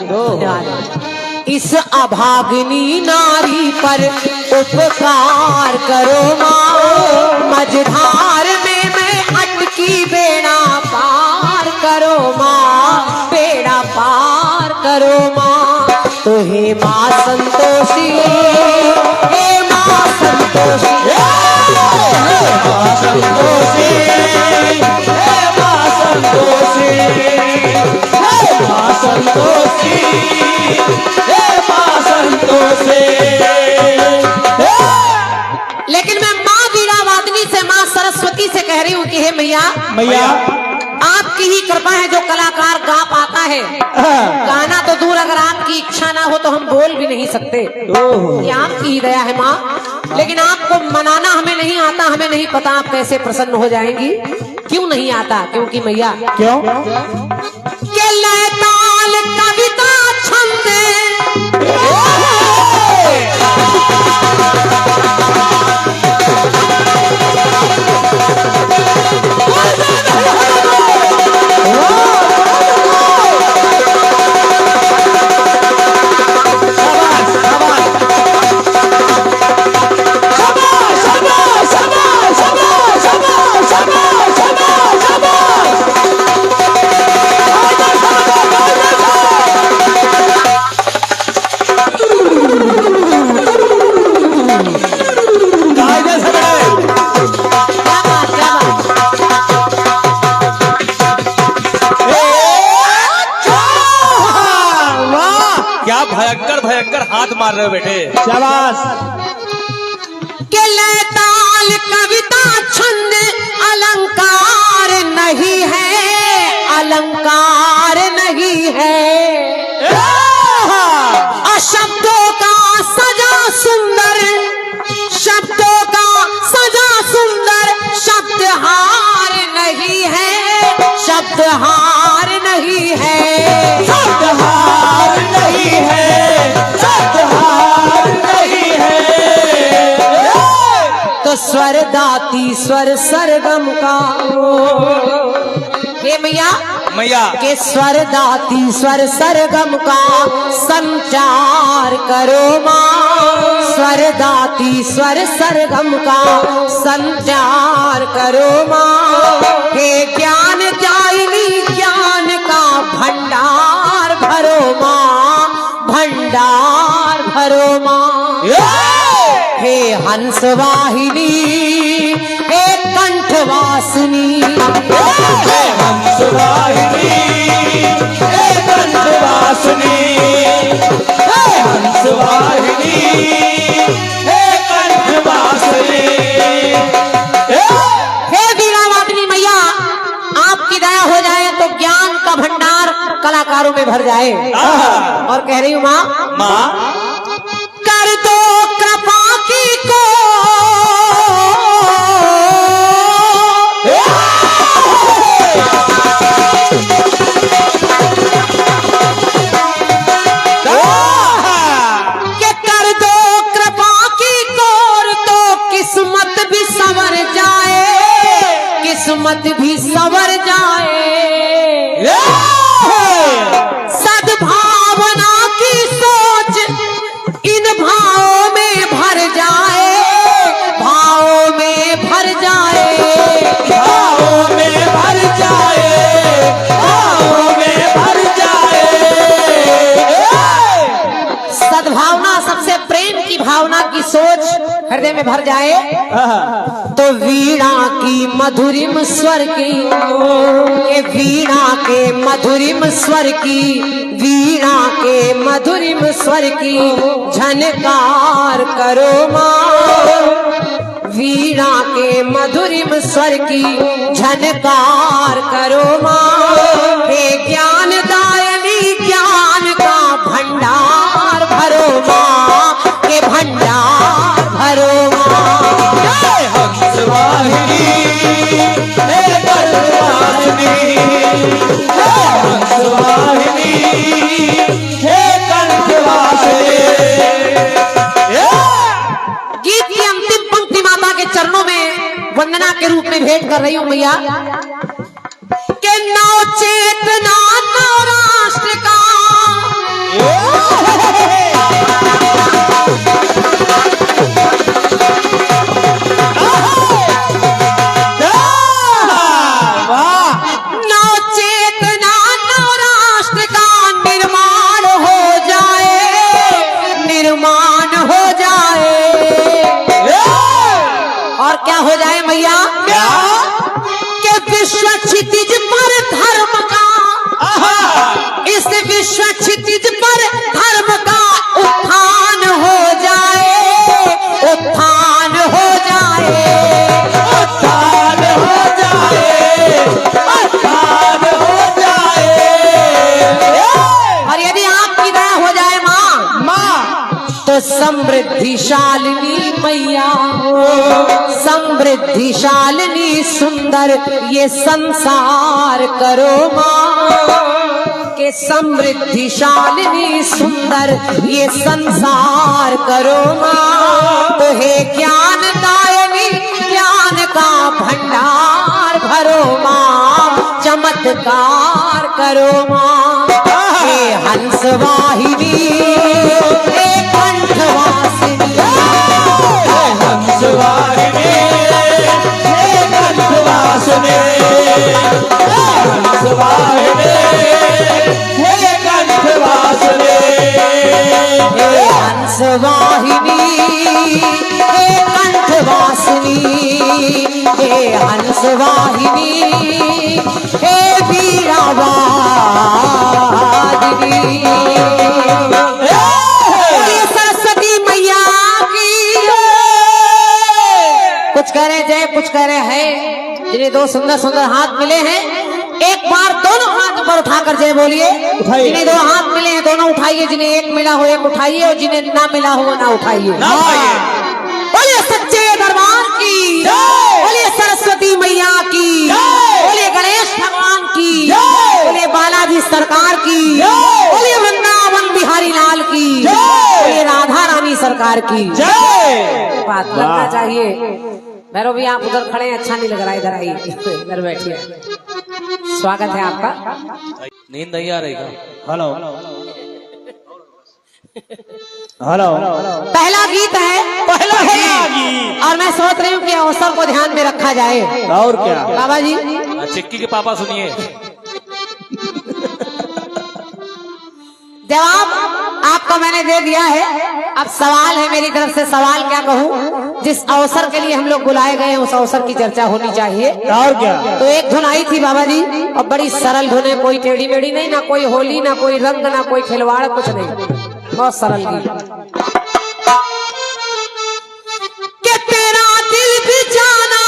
धन्यवाद। इस अभागिनी नारी पर उपकार करो माँ, मझधार में मैं अटकी बेड़ा पार करो माँ, बेड़ा पार करो माँ। तो हे माँ संतोषी, हे माँ संतोषी, हे माँ संतोषी, हे माँ संतोषी, हे माँ संतोषी, हे माँ संतोषी। लेकिन मैं माँ वीणावादिनी से, माँ सरस्वती से कह रही हूँ कि हे मैया, मैया आपकी ही कृपा है जो कलाकार गा पाता है। गाना तो दूर, अगर आपकी इच्छा ना हो तो हम बोल भी नहीं सकते। ये आपकी ही दया है माँ। लेकिन आपको मनाना हमें नहीं आता, हमें नहीं पता आप कैसे प्रसन्न हो जाएंगी। क्यों नहीं आता? क्योंकि मैया क्यों? के लय ताल कविता छंद भयंकर हाथ मार रहे हो बेटे। शाबाश। के लय ताल कविता छंद अलंकार नहीं है, अलंकार नहीं है। शब्दों का सजा सुंदर, शब्दों का सजा सुंदर, शब्द हार नहीं है, शब्द हार नहीं है, शब्द हार नहीं है, शब्द हार नहीं है। तो स्वर दाती स्वर सरगम का हे मैया, मैया के स्वर दाती स्वर सरगम का संचार करो माँ, स्वर दाती स्वर सरगम का संचार करो माँ। हे ज्ञान दायिनी ज्ञान का भंडार भरो माँ, भंडार भरो माँ। हे हंस वाहिनी, हे कंठवासिनी, हे हंस वाहिनी, हे कंठवासिनी, हे हंस वाहिनी, हे कंठवासिनी। हे वीणावादिनी मैया, आपकी दया हो जाए तो ज्ञान का भंडार कलाकारों में भर जाए। और कह रही हूँ माँ, कर दो कृपा की को के कर दो कृपा की कोर तो किस्मत भी संवर जाए, किस्मत भी संवर जाए। सद्भावना की सोच इन भावों में भर जाए, भावों में भर जाए, भावों में भर जाए, भावों में भर जाए। सद्भावना सबसे प्रेम की भावना की सोच हृदय में भर जाए तो वीणा की मधुरिम स्वर की, ये वीणा के मधुरिम स्वर की, वीणा के मधुरिम स्वर की झनकार करो माँ, वीणा के मधुरिम स्वर की झनकार करो माँ। हे ज्ञान दायिनी ज्ञान का भंडार भरो माँ, के भंडार भरो माँ। हे हंस वाहिनी, हे कंठवासिनी, हे हंस वाहिनी, हे कंठवासिनी। गीत की अंतिम पंक्ति माता के चरणों में वंदना के रूप में भेंट कर रही हूँ मैया। के नव चेतना नव राष्ट्र का क्या हो जाए मैया क्या? कि विश्व क्षितिज पर धर्म का, इस विश्व क्षितिज पर धर्म का उत्थान हो जाए, उत्थान हो जाए, उत्थान हो जाए, उत्थान हो जाए। और यदि आपकी दया हो जाए माँ, तो समृद्धिशालिनी मैया, समृद्धिशालिनी सुंदर ये संसार करो माँ, के समृद्धिशालिनी सुंदर ये संसार करो माँ, तो हे ज्ञान दायनी ज्ञान का भंडार भरो माँ, चमत्कार करो माँ, हे हंस वाहिनी हे कंठवासिनी, हंस वाहिनी हे कंठवासिनी, हंस वाहिनी हे कंठवासिनी, हे हंस वाहिनी हे कंठवासिनी, हे हंस वाहिनी हे वीरावादिनी। बोलिए सरस्वती मैया की। कुछ कह रहे जय, कुछ कह रहे हैं। जिन्हें दो सुंदर सुंदर हाथ मिले हैं, एक बार दोनों हाथ ऊपर उठाकर जय बोलिए। उठाइए। जिन्हें दो हाथ मिले हैं दोनों उठाइए, जिन्हें एक मिला हो एक उठाइए, और जिन्हें ना मिला हो ना उठाइए। ना उठाइए। बोलिए सच्चे दरबार की, बोलिए सरस्वती मैया की, बोलिए गणेश भगवान की, बोलिए बालाजी सरकार की, बोलिए वृंदावन बिहारी लाल की, बोलिए राधा रानी सरकार की जय। बात लगना चाहिए। भैरव भी आप उधर खड़े हैं, अच्छा नहीं लग रहा, इधर आइए, इधर बैठिए। स्वागत है आपका। नींद नहीं आ रही का? हेलो हेलो, पहला गीत है, पहला गीत। और मैं सोच रही हूँ कि अवसर को ध्यान में रखा जाए। और क्या बाबा जी, चिक्की के पापा सुनिए। जवाब आपको मैंने दे दिया है। अब सवाल है मेरी तरफ से, सवाल क्या कहूँ, जिस अवसर के लिए हम लोग बुलाए गए हैं उस अवसर की चर्चा होनी चाहिए। और क्या? तो एक धुन आई थी बाबा जी, और बड़ी सरल धुन है, कोई टेढ़ी मेढ़ी नहीं, ना कोई होली, ना कोई रंग, ना कोई खिलवाड़, कुछ नहीं, बहुत सरल गीत। कि तेरा दिल भी जाना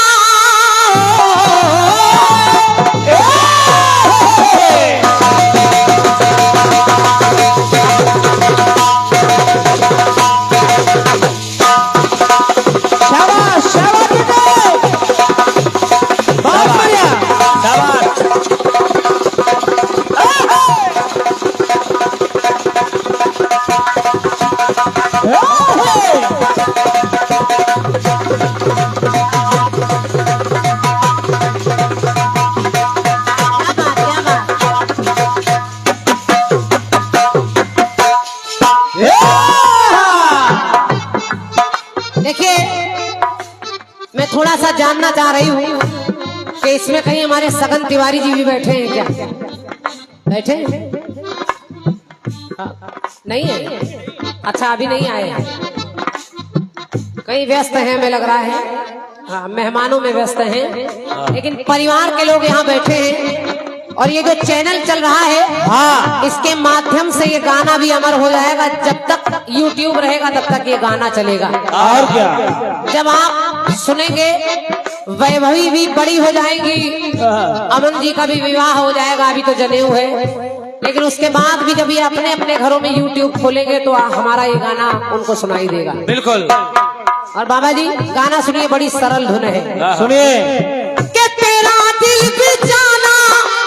शाबाश शाबाश बेटे, बहुत बढ़िया, शाबाश। देखिए, मैं थोड़ा सा जानना चाह रही हूँ कि इसमें कहीं हमारे सगन तिवारी जी भी बैठे हैं क्या? बैठे हैं? नहीं है? अच्छा, अभी नहीं आए हैं, कहीं व्यस्त हैं हमें लग रहा है। हाँ, मेहमानों में व्यस्त हैं, लेकिन परिवार के लोग यहाँ बैठे हैं। और ये जो चैनल चल रहा है, हाँ, इसके माध्यम से ये गाना भी अमर हो जाएगा। जब तक YouTube रहेगा तब तक ये गाना चलेगा। और क्या? जब आप सुनेंगे, वैभवी भी बड़ी हो जाएंगी, अमन जी का भी विवाह हो जाएगा, अभी तो जनेऊ है, लेकिन उसके बाद भी जब ये अपने अपने घरों में YouTube खोलेंगे तो हमारा ये गाना उनको सुनाई देगा। बिल्कुल। और बाबा जी, गाना सुनिए, बड़ी सरल धुन है। सुनिए। कि तेरा दिल भी जाना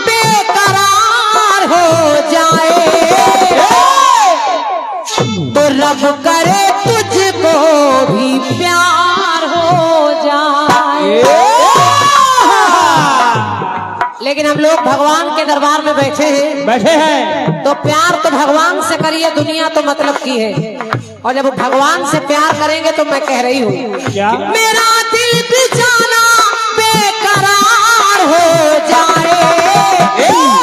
बेकरार हो जाए, तो रब करे तुझको भी प्यार हो जाए। लेकिन हम लोग भगवान के दरबार में बैठे हैं, तो प्यार तो भगवान से करिए, दुनिया तो मतलब की है। और जब भगवान से प्यार करेंगे तो मैं कह रही हूँ, क्या? मेरा दिल भी जाना बेकरार हो जाए,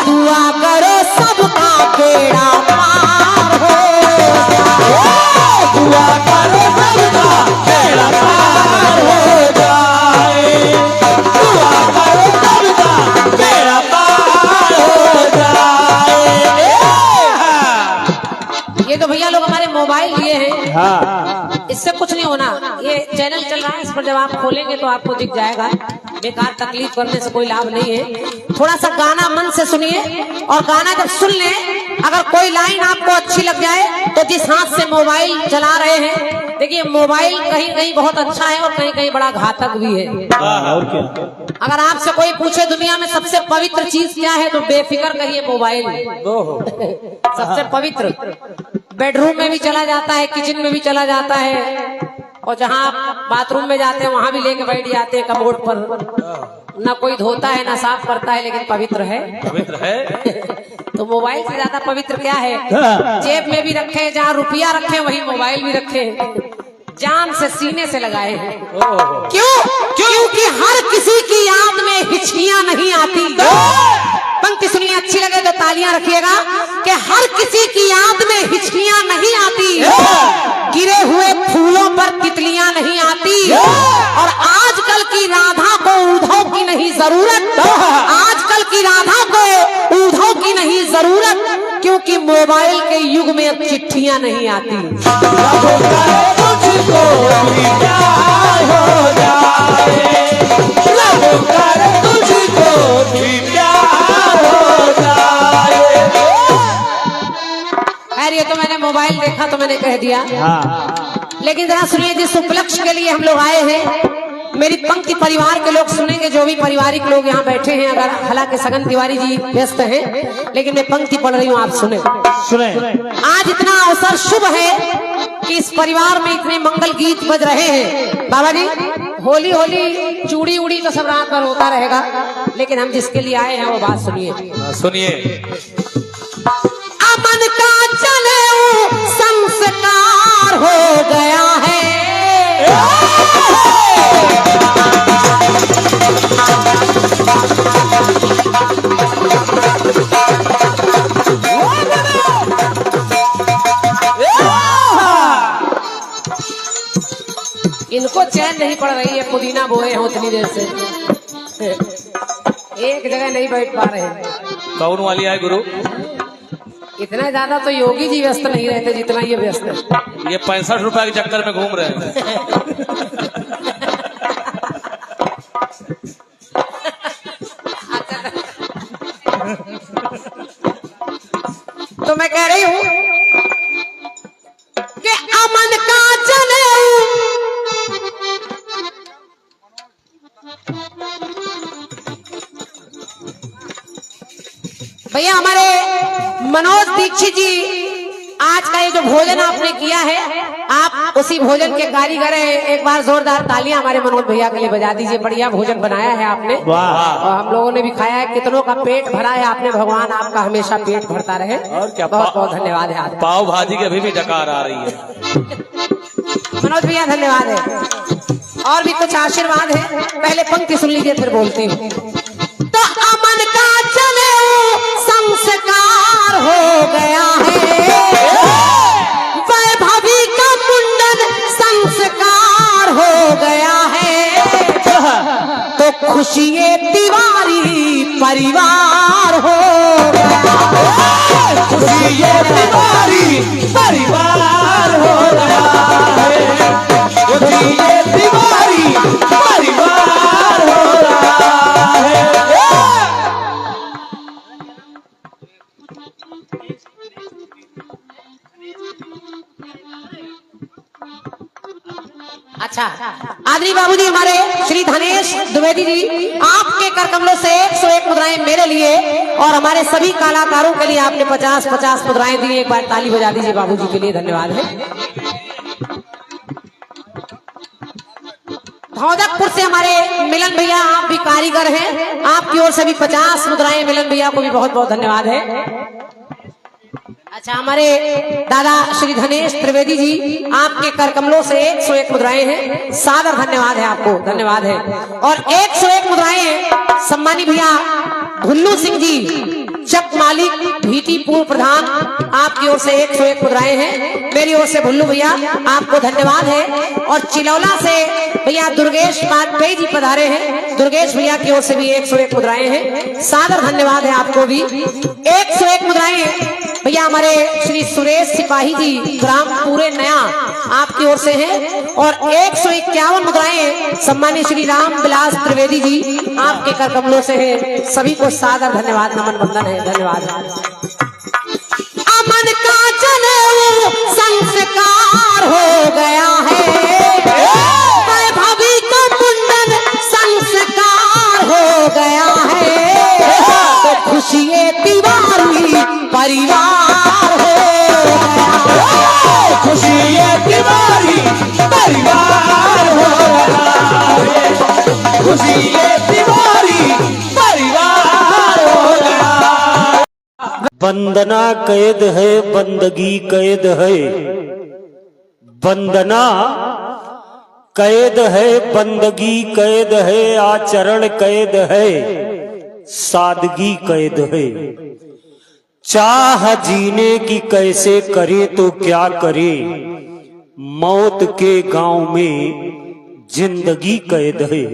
दुआ करो सबका बेड़ा पार हो जाए, दुआ करो सबका बेड़ा पार हो जाए। पर जब आप खोलेंगे तो आपको दिख जाएगा। बेकार तकलीफ करने से कोई लाभ नहीं है। थोड़ा सा गाना मन से सुनिए और गाना जब सुन लें, अगर कोई लाइन आपको अच्छी लग जाए तो जिस हाथ से मोबाइल चला रहे हैं, देखिए मोबाइल कहीं कहीं बहुत अच्छा है और कहीं कहीं बड़ा घातक भी है। और क्या? अगर आपसे कोई पूछे दुनिया में सबसे पवित्र चीज क्या है तो बेफिक्र कहिए मोबाइल। सबसे पवित्र। बेडरूम में भी चला जाता है, किचन में भी चला जाता है, और जहाँ आप बाथरूम में जाते हैं वहां भी लेके बैठ जाते हैं कमोड पर। ना कोई धोता है ना साफ करता है, लेकिन पवित्र है। पवित्र है। तो मोबाइल से ज्यादा पवित्र क्या है? जेब में भी रखे, जहाँ रुपया रखे वही मोबाइल भी रखे, जान से सीने से लगाए हैं। क्यों? क्योंकि हर किसी की याद में हिचकियां नहीं आती। पंक्ति सुनिए, अच्छी लगे तो तालियां रखिएगा। कि हर किसी की याद में हिचकियां नहीं आती, गिरे हुए फूलों पर तितलियां नहीं आती, और आजकल की राधा को उद्धव की नहीं जरूरत। आजकल की राधा को उद्धव की नहीं जरूरत, क्योंकि मोबाइल के युग में अब चिट्ठियां नहीं आती। तुझको भी प्यार हो जाए, लब कर तुझको भी प्यार हो जाए। खैर ये तो मैंने मोबाइल देखा तो मैंने कह दिया। लेकिन जरा सुनिए, जिस उपलक्ष्य के लिए हम लोग आए हैं, मेरी पंक्ति परिवार के लोग सुनेंगे, जो भी पारिवारिक लोग यहाँ बैठे हैं। अगर हालांकि सगन तिवारी जी व्यस्त हैं, लेकिन मैं पंक्ति पढ़ रही हूँ, आप सुने। आज इतना अवसर शुभ है कि इस परिवार में इतने मंगल गीत बज रहे हैं। बाबा जी, होली होली चूड़ी उड़ी तो सब रात भर होता रहेगा, लेकिन हम जिसके लिए आए हैं वो बात सुनिए। सुनिए। अमन का जनेऊ संस्कार हो गया है, इनको चैन नहीं पड़ रही है। पुदीना बोए हैं उतनी देर से, एक जगह नहीं बैठ पा रहे हैं। कौन वाली आए गुरु? इतना ज्यादा तो योगी जी व्यस्त नहीं रहते जितना ये व्यस्त है। ये 65 रुपए के चक्कर में घूम रहे हैं। तो मैं कह रही हूँ कि अमन का जनेऊ भैया, हमारे मनोज दीक्षित जी, आज का ये जो भोजन आपने किया है, आप उसी भोजन के कारीगर हैं। एक बार जोरदार तालियां हमारे मनोज भैया के लिए बजा दीजिए। बढ़िया भोजन बनाया है आपने, और हम लोगों ने भी खाया है। कितनों का पेट भरा है आपने। भगवान आपका हमेशा पेट भरता रहे। और क्या, बहुत बहुत धन्यवाद है। आज पाव भाजी की अभी भी डकार आ रही है। मनोज भैया धन्यवाद है। और भी कुछ आशीर्वाद है, पहले पंक्ति सुन लीजिए फिर बोलती हूँ। तो अमन का जनेऊ संस्कार हो गया है, वैभवी का मुंडन संस्कार हो गया है, तो खुशिये तिवारी परिवार हो गया। खुशिये तिवारी परिवार हो गया है, खुशिये तिवारी परिवार हो रहा है। अच्छा, आदरणीय बाबूजी हमारे श्री धनेश द्विवेदी जी, आपके कर कमलों से 101 मुद्राएं मेरे लिए और हमारे सभी कलाकारों के लिए आपने 50-50 मुद्राएं दी। एक बार ताली बजा दीजिए बाबूजी के लिए, धन्यवाद है। धौदकपुर से हमारे मिलन भैया, आप भी कारीगर हैं, आपकी ओर से भी 50 मुद्राएं। मिलन भैया को भी बहुत बहुत धन्यवाद है। अच्छा, हमारे दादा श्री धनेश त्रिवेदी जी, आपके कर कमलों से 101 मुद्राएं हैं। सादर धन्यवाद है आपको, धन्यवाद है। और 101 मुद्राएं सम्मानी भैया भुल्लू सिंह जी, चक मालिक भीटी पूर्व प्रधान, आपकी ओर से 101 मुद्राएं हैं। मेरी ओर से भुल्लू भैया आपको धन्यवाद है। और चिलौला से भैया दुर्गेश वाजपेयी जी पधारे हैं, दुर्गेश भैया की ओर से भी 101 मुद्राएं हैं। सादर धन्यवाद है आपको भी। 101 मुद्राएं भैया हमारे श्री सुरेश सिपाही जी ग्राम पूरे नया आपकी ओर से हैं और 151 मुद्राएं सम्मानित श्री राम विलास त्रिवेदी जी आपके कर कमलों से हैं। सभी को सादर धन्यवाद नमन वंदन है। धन्यवाद। अमन का जनेऊ संस्कार हो गया है, वैभवी का मुंडन संस्कार हो गया है, तो खुशिये तिवारी परिवार हो गया, खुशिये तिवारी परिवार हो रहा है, खुशिये तिवारी परिवार हो रहा। वंदना कैद है, बंदगी कैद है, वंदना कैद है, बंदगी कैद है, आचरण कैद है, सादगी कैद है। चाह जीने की कैसे करे तो क्या करे, मौत के गांव में जिंदगी कैद है।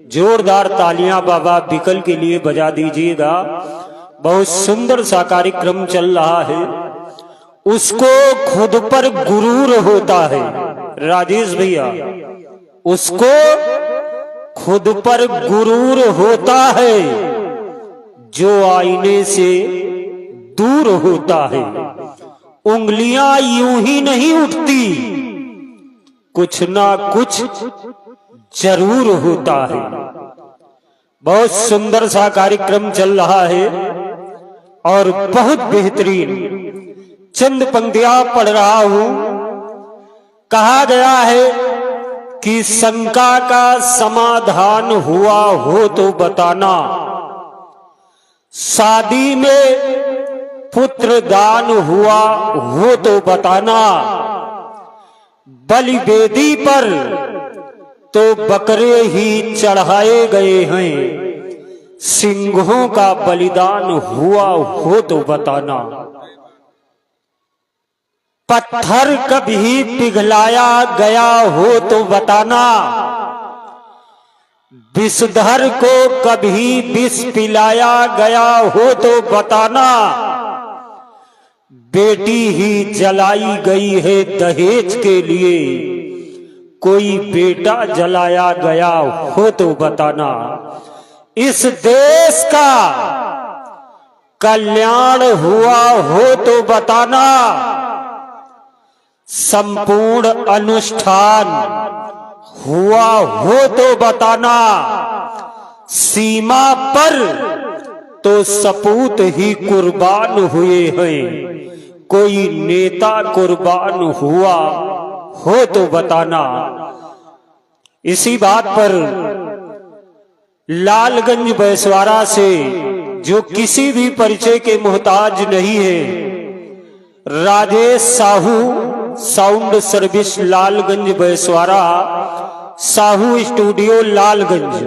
जोरदार तालियां बाबा बिकल के लिए बजा दीजिएगा। बहुत सुंदर सा कार्यक्रम चल रहा है। उसको खुद पर गुरूर होता है राजेश भैया, उसको खुद पर गुरूर होता है जो आईने से दूर होता है। उंगलियां यूं ही नहीं उठती, कुछ ना कुछ जरूर होता है। बहुत सुंदर सा कार्यक्रम चल रहा है और बहुत बेहतरीन चंद पंक्तियां पढ़ रहा हूं। कहा गया है कि शंका का समाधान हुआ हो तो बताना, शादी में पुत्र दान हुआ हो तो बताना, बलि वेदी पर तो बकरे ही चढ़ाए गए हैं, सिंहों का बलिदान हुआ हो तो बताना। पत्थर कभी पिघलाया गया हो तो बताना, विषधर को कभी विष पिलाया गया हो तो बताना, बेटी ही जलाई गई है दहेज के लिए, कोई बेटा जलाया गया हो तो बताना। इस देश का कल्याण हुआ हो तो बताना, संपूर्ण अनुष्ठान हुआ हो तो बताना, सीमा पर तो सपूत ही कुर्बान हुए हैं, कोई नेता कुर्बान हुआ हो तो बताना। इसी बात पर लालगंज बैसवारा से, जो किसी भी परिचय के मोहताज नहीं है, Rajesh Sahu sound service Lalganj Baiswara, Sahu studio Lalganj,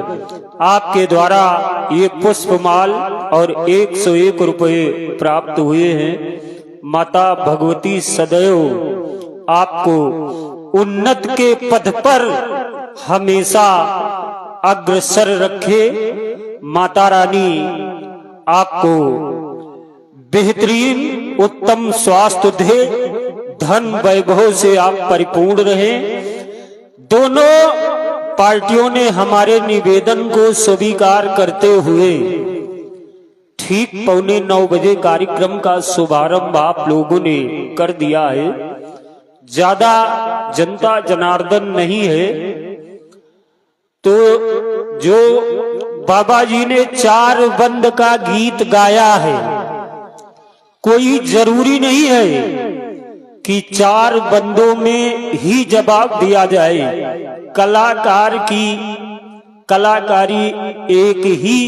आपके द्वारा ये पुष्पमाल और 101 रुपए प्राप्त हुए हैं। माता भगवती सदैव आपको उन्नत के पद पर हमेशा अग्रसर रखे। माता रानी आपको बेहतरीन उत्तम स्वास्थ्य दे, धन वैभव से आप परिपूर्ण रहें। दोनों पार्टियों ने हमारे निवेदन को स्वीकार करते हुए ठीक 8:45 बजे कार्यक्रम का शुभारंभ आप लोगों ने कर दिया है। ज्यादा जनता जनार्दन नहीं है, तो जो बाबा जी ने 4 बंद का गीत गाया है, कोई जरूरी नहीं है कि 4 बंदों में ही जवाब दिया जाए। कलाकार की कलाकारी एक ही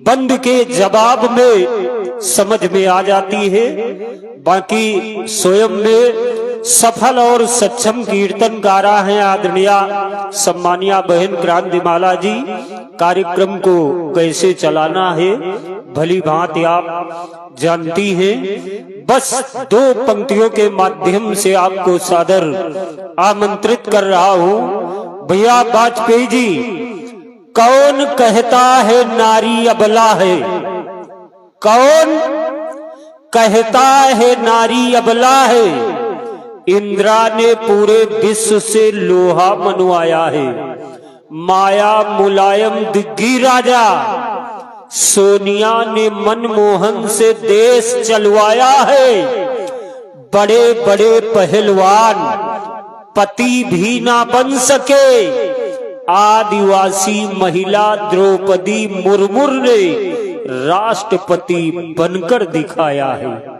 बंद के जवाब में समझ में आ जाती है। बाकी स्वयं में सफल और सक्षम कीर्तनकारा हैं आदरणीय सम्मानिया बहन क्रांतिमाला जी। कार्यक्रम को कैसे चलाना है भली भांति आप जानती हैं। बस 2 पंक्तियों के माध्यम से आपको सादर आमंत्रित कर रहा हूं। भैया वाजपेयी जी, कौन कहता है नारी अबला है? कौन कहता है नारी अबला है, इंद्रा ने पूरे विश्व से लोहा मनवाया है। माया मुलायम दिग्गी राजा, सोनिया ने मनमोहन से देश चलवाया है। बड़े बड़े पहलवान पति भी ना बन सके, आदिवासी महिला द्रौपदी मुर्मू ने राष्ट्रपति बनकर दिखाया है।